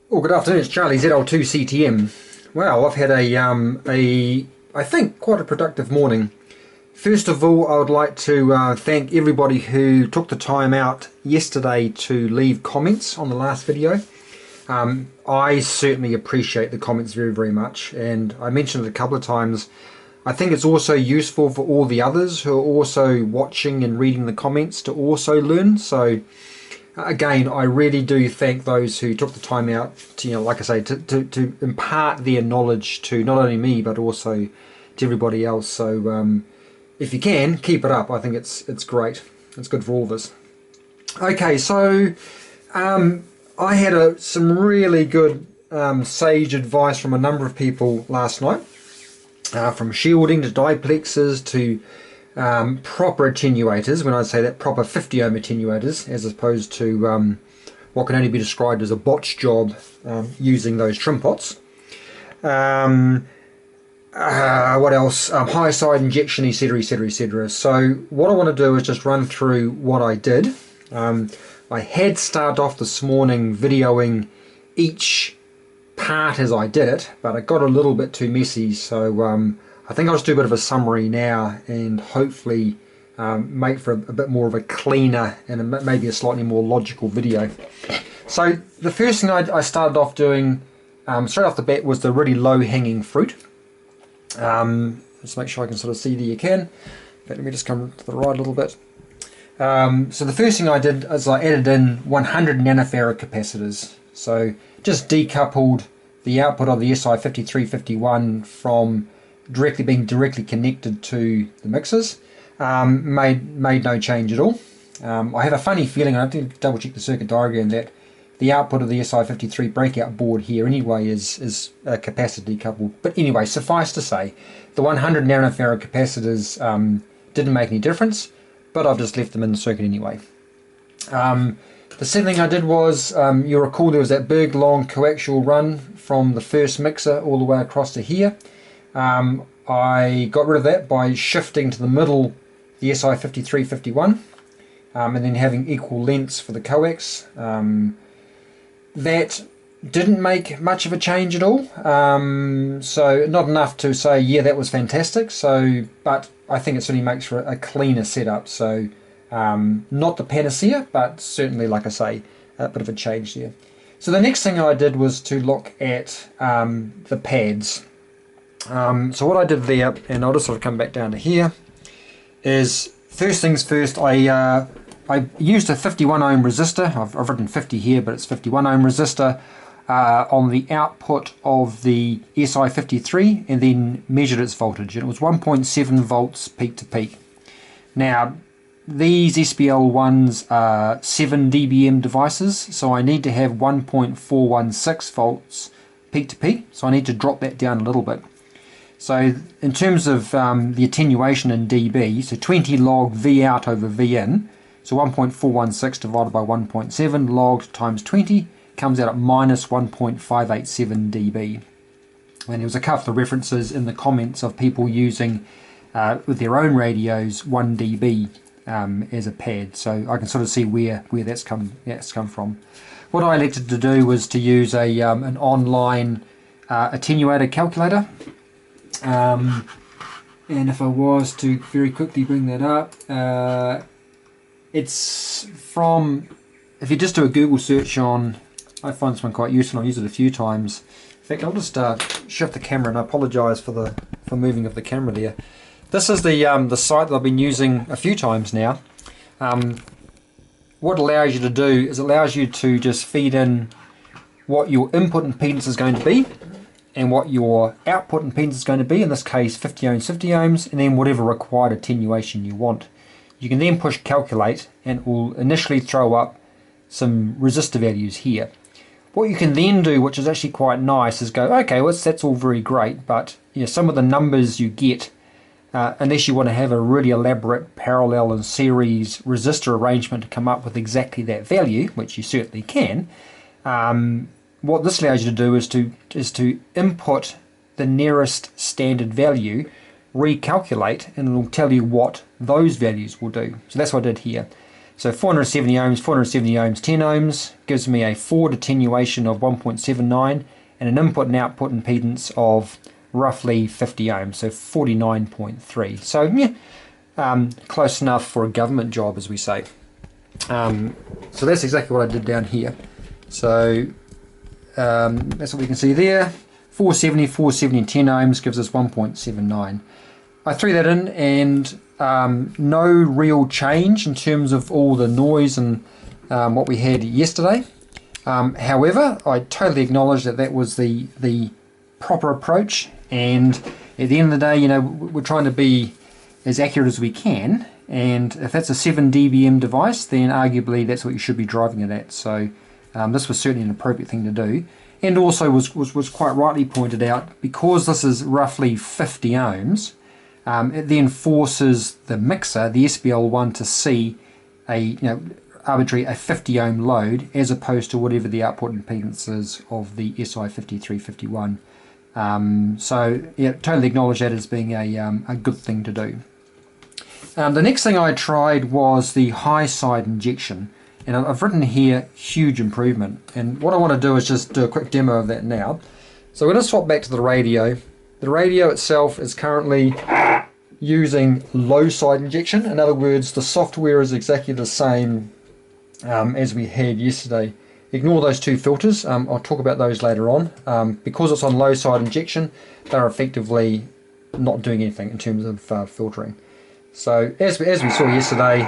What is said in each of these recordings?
Well, good afternoon. It's Charlie ZL2CTM. Well, I've had I think quite a productive morning. First of all, I would like to thank everybody who took the time out yesterday to leave comments on the last video. I certainly appreciate the comments very, very much, and I mentioned it a couple of times. I think it's also useful for all the others who are also watching and reading the comments to also learn. So again, I really do thank those who took the time out to, like I say, to impart their knowledge to not only me but also to everybody else. So if you can, keep it up. I think it's great. It's good for all of us. Okay, so I had some really good sage advice from a number of people last night, from shielding to diplexers to proper attenuators. When I say that, proper 50 ohm attenuators, as opposed to what can only be described as a botch job using those trim pots. What else? High side injection, etc, etc, etc. So what I want to do is just run through what I did. I had started off this morning videoing each part as I did it, but it got a little bit too messy, so I think I'll just do a bit of a summary now and hopefully make for a bit more of a cleaner and maybe a slightly more logical video. So the first thing I started off doing straight off the bat was the really low hanging fruit. Let's make sure I can sort of see that you can. But let me just come to the right a little bit. So the first thing I did is I added in 100 nanofarad capacitors. So just decoupled the output of the SI5351 from being directly connected to the mixers. Made no change at all. I have a funny feeling, I have to double check the circuit diagram, that the output of the SI53 breakout board here anyway is capacitor decoupled. But anyway, suffice to say, the 100 nanofarad capacitors didn't make any difference, but I've just left them in the circuit anyway. The second thing I did was, you'll recall there was that big long coaxial run from the first mixer all the way across to here. I got rid of that by shifting to the middle the SI5351 and then having equal lengths for the coax. That didn't make much of a change at all, so not enough to say yeah, that was fantastic. But I think it certainly makes for a cleaner setup. So not the panacea, but certainly, like I say, a bit of a change there. So the next thing I did was to look at the pads. So what I did there, and I'll just sort of come back down to here, is first things first, I used a 51 ohm resistor. I've written 50 here, but it's 51 ohm resistor on the output of the SI53, and then measured its voltage, and it was 1.7 volts peak to peak. Now these SBL1s are 7 dBm devices, so I need to have 1.416 volts peak to peak, so I need to drop that down a little bit. So in terms of the attenuation in dB, so 20 log V out over V in, so 1.416 divided by 1.7 logged times 20 comes out at minus 1.587 dB. And there was a couple of references in the comments of people using with their own radios 1 dB as a pad, so I can sort of see where that's come from. What I elected to do was to use an online attenuator calculator. And if I was to very quickly bring that up, it's from, if you just do a Google search on, I find this one quite useful, I've used it a few times. In fact, I'll just shift the camera, and I apologise for moving of the camera there. This is the site that I've been using a few times now. What it allows you to do is it allows you to just feed in what your input impedance is going to be, and what your output impedance is going to be, in this case 50 ohms, 50 ohms, and then whatever required attenuation you want. You can then push calculate, and it will initially throw up some resistor values here. What you can then do, which is actually quite nice, is go, okay, well, that's all very great, but some of the numbers you get, unless you want to have a really elaborate parallel and series resistor arrangement to come up with exactly that value, which you certainly can, what this allows you to do is to input the nearest standard value, recalculate, and it will tell you what those values will do. So that's what I did here. So 470 ohms, 470 ohms, 10 ohms gives me a forward attenuation of 1.79 and an input and output impedance of roughly 50 ohms, so 49.3. So yeah, close enough for a government job, as we say. So that's exactly what I did down here. So that's what we can see there. 470, 470 and 10 ohms gives us 1.79. I threw that in, and no real change in terms of all the noise and what we had yesterday. However, I totally acknowledge that that was the proper approach, and at the end of the day, you know, we're trying to be as accurate as we can, and if that's a 7 dBm device, then arguably that's what you should be driving it at. So this was certainly an appropriate thing to do, and also was quite rightly pointed out, because this is roughly 50 ohms, it then forces the mixer, the SBL1, to see a arbitrary 50 ohm load, as opposed to whatever the output impedance is of the SI5351. So yeah, totally acknowledge that as being a good thing to do. The next thing I tried was the high side injection, and I've written here huge improvement, and what I want to do is just do a quick demo of that now. So we're going to swap back to the radio. The radio itself is currently using low side injection. In other words, the software is exactly the same as we had yesterday. Ignore those two filters, I'll talk about those later on. Because it's on low side injection, they're effectively not doing anything in terms of filtering. So as we saw yesterday,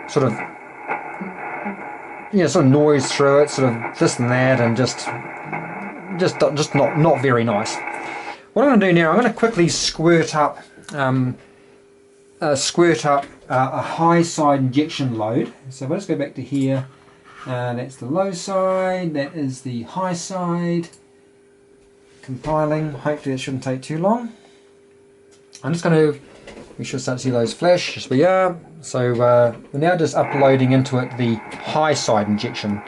sort of noise through it, sort of this and that, and just not very nice. What I'm going to do now, I'm going to quickly squirt up a high side injection load. So let's go back to here. That's the low side, that is the high side. Compiling, hopefully it shouldn't take too long. I'm just going to, we should start to see those flash, yes we are. So we're now just uploading into it the high side injection.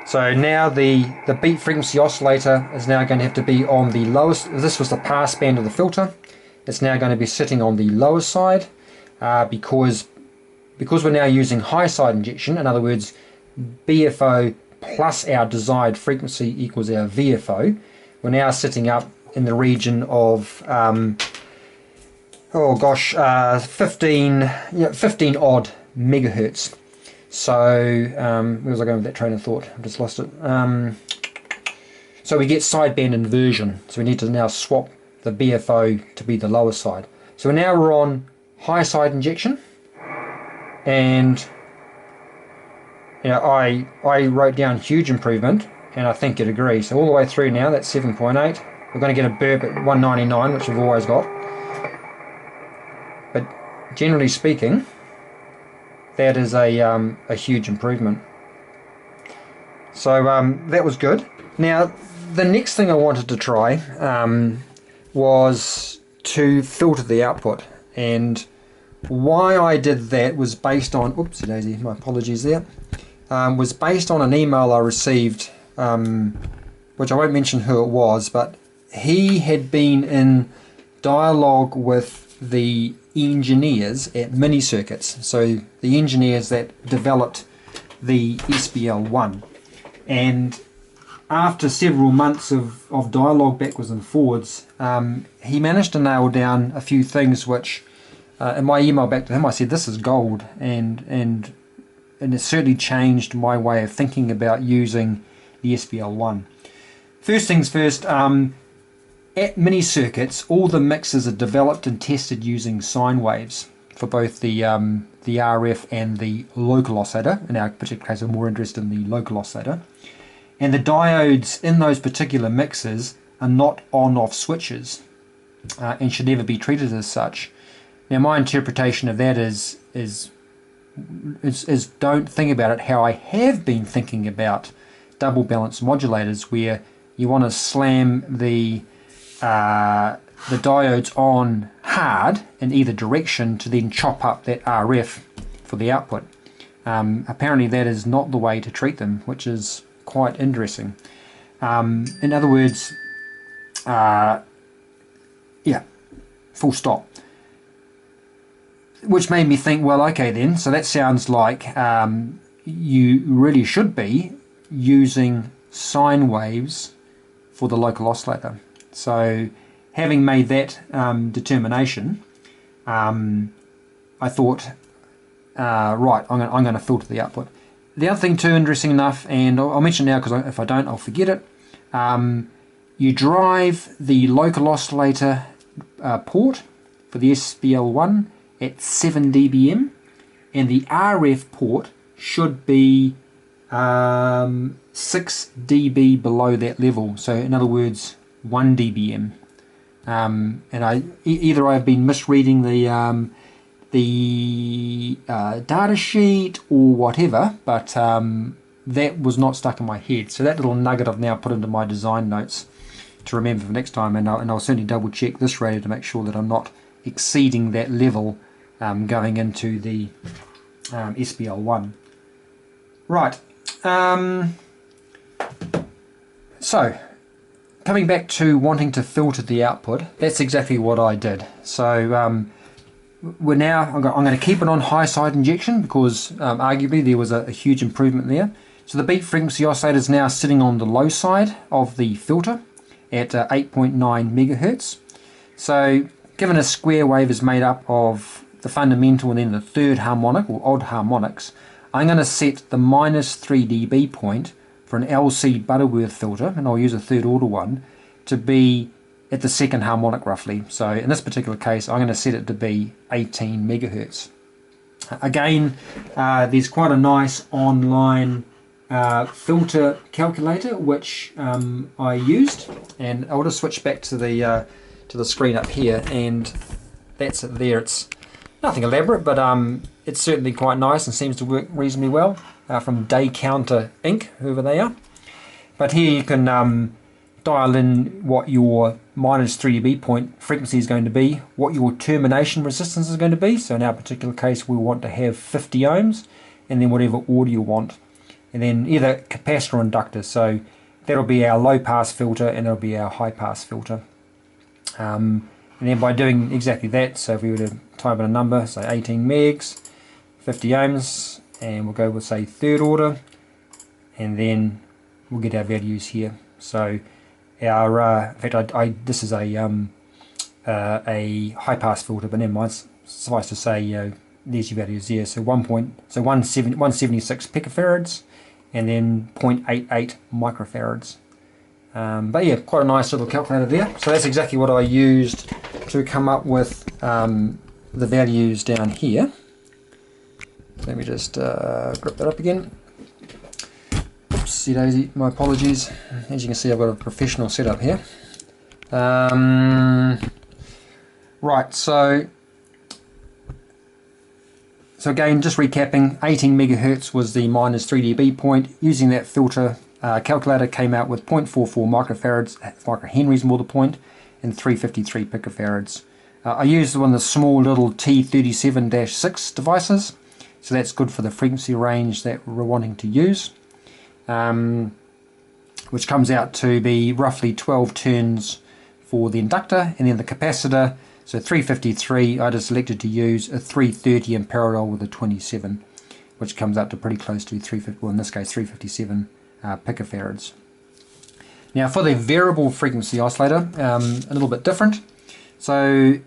So now the beat frequency oscillator is now going to have to be on the lowest. This was the pass band of the filter. It's now going to be sitting on the lower side because we're now using high side injection. In other words, BFO plus our desired frequency equals our VFO. We're now sitting up in the region of 15 odd megahertz. So where was I going with that train of thought? I've just lost it. So we get sideband inversion. So we need to now swap the BFO to be the lower side. So now we're on high side injection, and I wrote down huge improvement, and I think you'd agree. So all the way through now, that's 7.8. We're going to get a burp at 199, which we've always got. But generally speaking, that is a huge improvement. So that was good. Now the next thing I wanted to try was to filter the output, and why I did that was based on, oopsie daisy, my apologies there, was based on an email I received, which I won't mention who it was, but he had been in dialogue with the engineers at Mini Circuits, so the engineers that developed the SBL1, and after several months of dialogue backwards and forwards, he managed to nail down a few things which in my email back to him I said this is gold, and it certainly changed my way of thinking about using the SBL1. First things first, at Mini Circuits all the mixers are developed and tested using sine waves for both the RF and the local oscillator. In our particular case we're more interested in the local oscillator. And the diodes in those particular mixers are not on-off switches and should never be treated as such. Now my interpretation of that is don't think about it how I have been thinking about double balanced modulators, where you want to slam the diodes on hard in either direction to then chop up that RF for the output. Apparently that is not the way to treat them, which is quite interesting. In other words, yeah, full stop. which made me think, well, okay then, so that sounds like you really should be using sine waves for the local oscillator. So having made that determination, I thought, right, I'm going to filter the output. The other thing too, interesting enough, and I'll mention now because if I don't, I'll forget it. You drive the local oscillator port for the SBL1 at 7 dBm, and the RF port should be 6 dB below that level. So in other words, 1 dBm. And either I've been misreading the data sheet or whatever, but that was not stuck in my head. So that little nugget I've now put into my design notes to remember for next time, and I'll certainly double check this radio to make sure that I'm not exceeding that level going into the SBL1. Right, so coming back to wanting to filter the output, that's exactly what I did. So I'm going to keep it on high side injection because arguably there was a huge improvement there. So the beat frequency oscillator is now sitting on the low side of the filter at 8.9 megahertz. So given a square wave is made up of the fundamental and then the third harmonic or odd harmonics, I'm going to set the -3 dB point for an LC Butterworth filter, and I'll use a third order one, to be at the second harmonic roughly. So in this particular case, I'm going to set it to be 18 megahertz. Again, there's quite a nice online filter calculator which I used, and I'll just switch back to the screen up here, and that's it there. It's nothing elaborate, but it's certainly quite nice and seems to work reasonably well, from Day Counter Inc., whoever they are. But here you can dial in what your -3 dB point frequency is going to be, what your termination resistance is going to be. So in our particular case, we want to have 50 ohms, and then whatever order you want, and then either capacitor or inductor. So that'll be our low pass filter and that'll be our high pass filter. And then by doing exactly that, so if we were to type in a number, say 18 megs, 50 ohms, and we'll go with say third order, and then we'll get our values here. So our in fact, this is a high pass filter, but never mind. Suffice to say, there's your values there. So 176 picofarads, and then 0.88 microfarads. But yeah, quite a nice little calculator there. So that's exactly what I used to come up with the values down here. Let me just grip that up again. Oopsie daisy, my apologies. As you can see, I've got a professional setup here. Right, so again, just recapping, 18 megahertz was the -3 dB point. Using that filter calculator came out with 0.44 microfarads, microhenries more the point, and 353 picofarads. I used one of the small little T37-6 devices, so that's good for the frequency range that we're wanting to use, which comes out to be roughly 12 turns for the inductor, and then the capacitor, so 353, I just elected to use a 330 in parallel with a 27, which comes up to pretty close to 350, well in this case 357 picofarads. Now for the variable frequency oscillator, a little bit different. So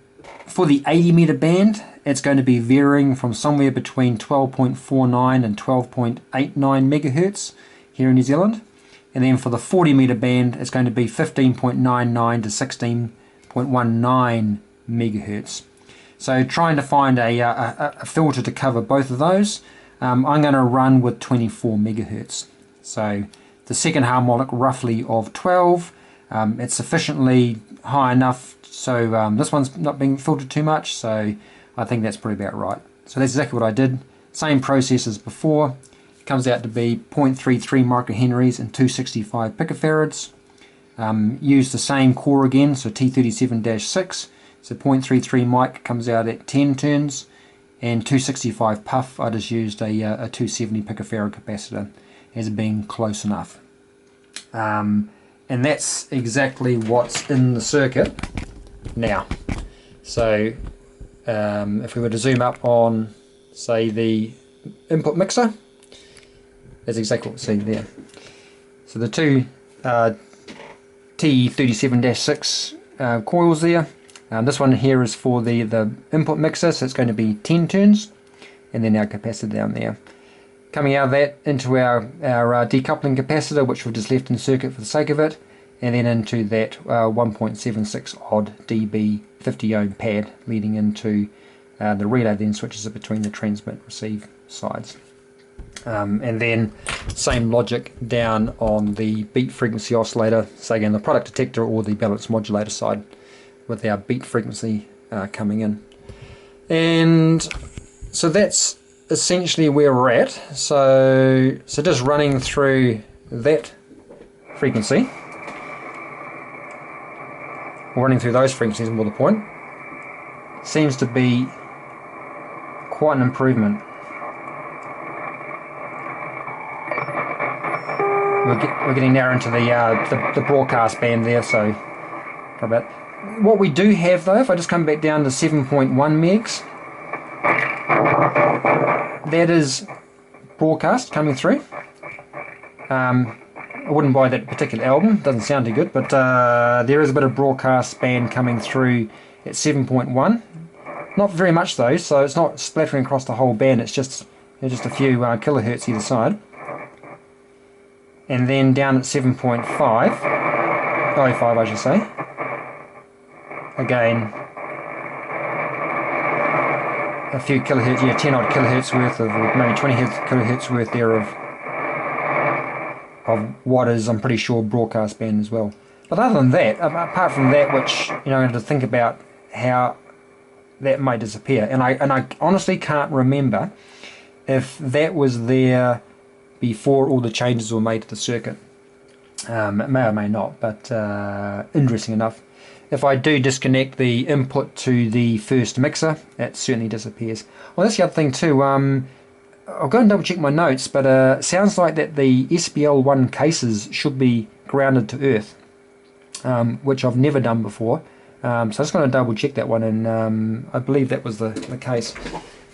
for the 80 meter band, it's going to be varying from somewhere between 12.49 and 12.89 megahertz here in New Zealand. And then for the 40 meter band, it's going to be 15.99 to 16.19 megahertz. So trying to find a filter to cover both of those, I'm going to run with 24 megahertz. So the second harmonic roughly of 12, it's sufficiently high enough so this one's not being filtered too much, so I think that's probably about right. So that's exactly what I did. Same process as before. It comes out to be 0.33 microhenries and 265 picofarads. Use the same core again, so T37-6. So 0.33 mic comes out at 10 turns, and 265 puff, I just used a 270 picofarad capacitor as being close enough. And that's exactly what's in the circuit now. So if we were to zoom up on, say, the input mixer, that's exactly what we see there. So the two T37-6 coils there. This one here is for the input mixer, so it's going to be 10 turns, and then our capacitor down there. Coming out of that into our decoupling capacitor, which we've just left in circuit for the sake of it, and then into that 1.76 odd dB 50 ohm pad leading into the relay, then switches it between the transmit receive sides. And then same logic down on the beat frequency oscillator, say again the product detector or the balance modulator side, with our beat frequency coming in. And so that's essentially where we're at. So just running through that frequency, or running through those frequencies more the point, seems to be quite an improvement. We're getting now into the broadcast band there, so about. What we do have though, if I just come back down to 7.1 megs, that is broadcast coming through. I wouldn't buy that particular album, doesn't sound too good, but there is a bit of broadcast band coming through at 7.1. Not very much though, so it's not splattering across the whole band, it's just a few kilohertz either side. And then down at 7.5, 05 I should say, again a few kilohertz, 10 odd kilohertz worth of, or maybe 20 kilohertz worth there of what is, I'm pretty sure, broadcast band as well. But other than that, apart from that, which, you know, I had to think about how that may disappear, and I honestly can't remember if that was there before all the changes were made to the circuit. It may or may not, but interesting enough. If I do disconnect the input to the first mixer, it certainly disappears. Well, that's the other thing too. I'll go and double check my notes, but it sounds like that the SPL1 cases should be grounded to earth, which I've never done before. So I'm just going to double check that one, and I believe that was the case.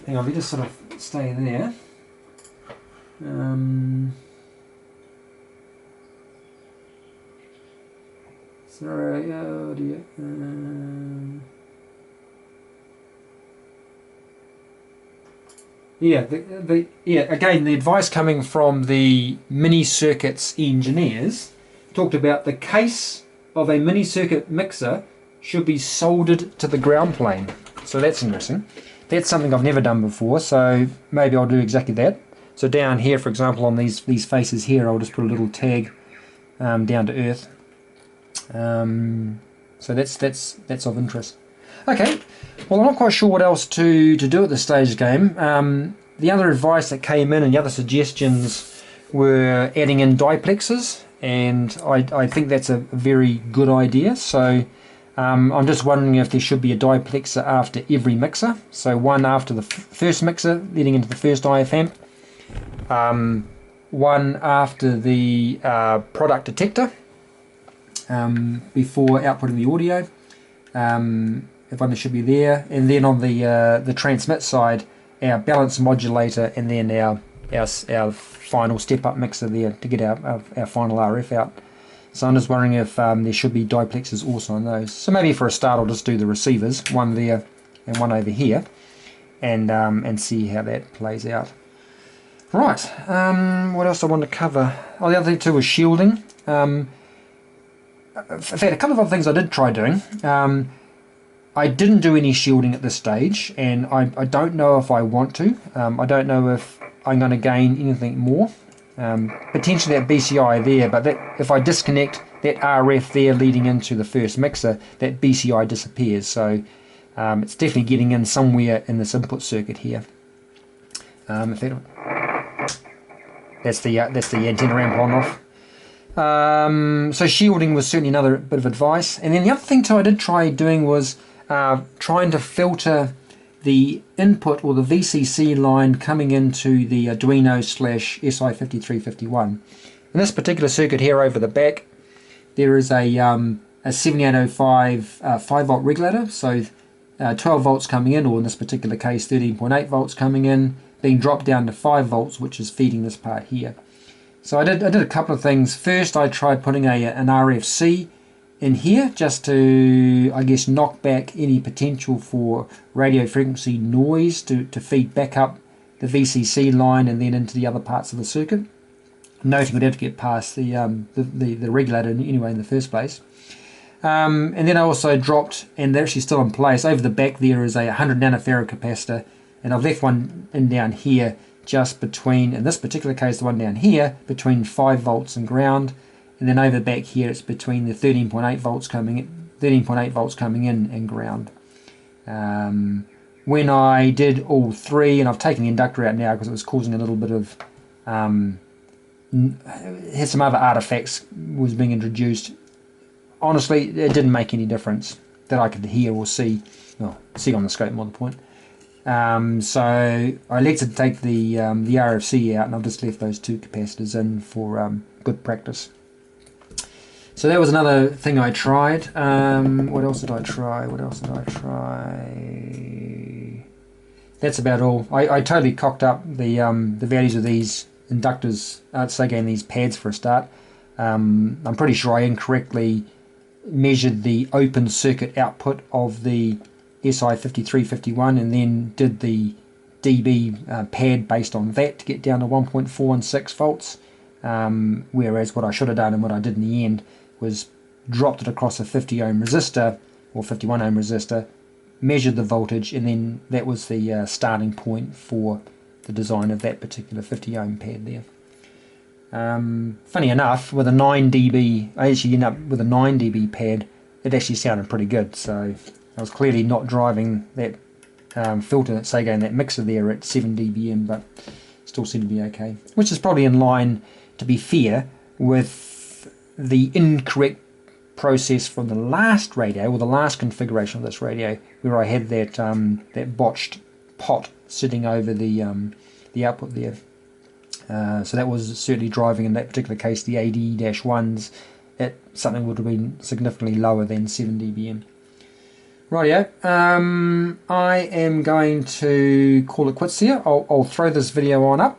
Hang on, let me just sort of stay there. Sorry, oh dear. Yeah, again, the advice coming from the mini circuits engineers talked about the case of a mini circuit mixer should be soldered to the ground plane. So that's interesting. That's something I've never done before, so maybe I'll do exactly that. So down here, for example, on these faces here, I'll just put a little tag down to earth. So that's of interest. Okay, well, I'm not quite sure what else to do at this stage of the game. The other advice that came in and the other suggestions were adding in diplexers, and I think that's a very good idea. So I'm just wondering if there should be a diplexer after every mixer. So one after the first mixer leading into the first IF amp, one after the product detector before outputting the audio. If one should be there, and then on the transmit side, our balance modulator, and then our final step-up mixer there to get our final RF out. So I'm just wondering if there should be diplexers also on those. So maybe for a start I'll just do the receivers, one there and one over here, and see how that plays out. Right, what else I want to cover? Oh, the other thing too was shielding. In fact, a couple of other things I did try doing. I didn't do any shielding at this stage, and I don't know if I want to. I don't know if I'm going to gain anything more. Potentially that BCI there, but if I disconnect that RF there leading into the first mixer, that BCI disappears. So it's definitely getting in somewhere in this input circuit here. That's the antenna ramp on off. So shielding was certainly another bit of advice. And then the other thing too I did try doing was trying to filter the input or the VCC line coming into the Arduino/SI5351. In this particular circuit here over the back, there is a 7805 5 volt regulator. So 12 volts coming in, or in this particular case 13.8 volts coming in, being dropped down to 5 volts, which is feeding this part here. So I did a couple of things. First, I tried putting an RFC in here just to, I guess, knock back any potential for radio frequency noise to feed back up the VCC line and then into the other parts of the circuit. Noting we'd have to get past the regulator anyway in the first place. And then I also dropped, and they're actually still in place, over the back there is a 100 nanofarad capacitor, and I've left one in down here just between, in this particular case the one down here, between 5 volts and ground, and then over back here it's between the 13.8 volts coming in and ground. When I did all three, and I've taken the inductor out now because it was causing a little bit of had some other artifacts was being introduced. Honestly, it didn't make any difference that I could hear or see. Well, see on the scope, more the point. So I elected to take the RFC out, and I've just left those two capacitors in for good practice. So that was another thing I tried. What else did I try? That's about all. I totally cocked up the values of these inductors, say again these pads for a start. I'm pretty sure I incorrectly measured the open circuit output of the SI5351 and then did the dB pad based on that to get down to 1.416 volts, whereas what I should have done and what I did in the end was dropped it across a 50 ohm resistor or 51 ohm resistor, measured the voltage, and then that was the starting point for the design of that particular 50 ohm pad there. Funny enough, with a 9 dB, I actually ended up with a 9 dB pad. It actually sounded pretty good, so I was clearly not driving that filter, say again, that mixer there at 7 dBm, but still seemed to be okay. Which is probably in line, to be fair, with the incorrect process from the last radio, or the last configuration of this radio, where I had that that botched pot sitting over the output there. So that was certainly driving, in that particular case, the AD-1s at something would have been significantly lower than 7 dBm. Rightio, I am going to call it quits here. I'll throw this video on up.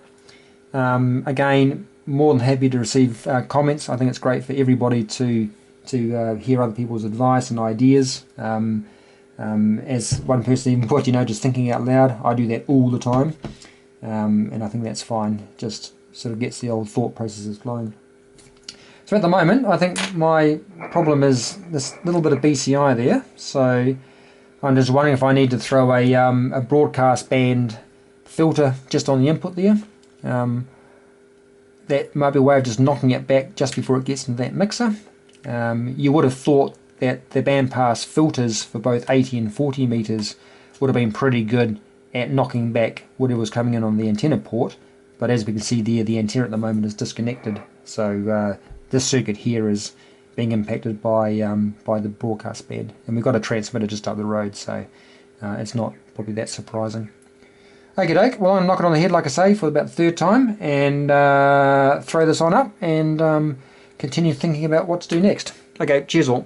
Again, more than happy to receive comments. I think it's great for everybody to hear other people's advice and ideas. As one person even put, just thinking out loud, I do that all the time. And I think that's fine, just sort of gets the old thought processes flowing. So at the moment, I think my problem is this little bit of BCI there, so I'm just wondering if I need to throw a broadcast band filter just on the input there. That might be a way of just knocking it back just before it gets into that mixer. You would have thought that the bandpass filters for both 80 and 40 meters would have been pretty good at knocking back whatever was coming in on the antenna port, but as we can see there, the antenna at the moment is disconnected, so this circuit here is being impacted by the broadcast band, and we've got a transmitter just up the road, so it's not probably that surprising. Okay, doke. Well, I'm knocking on the head, like I say, for about the third time, and throw this on up and continue thinking about what to do next. Okay, cheers all.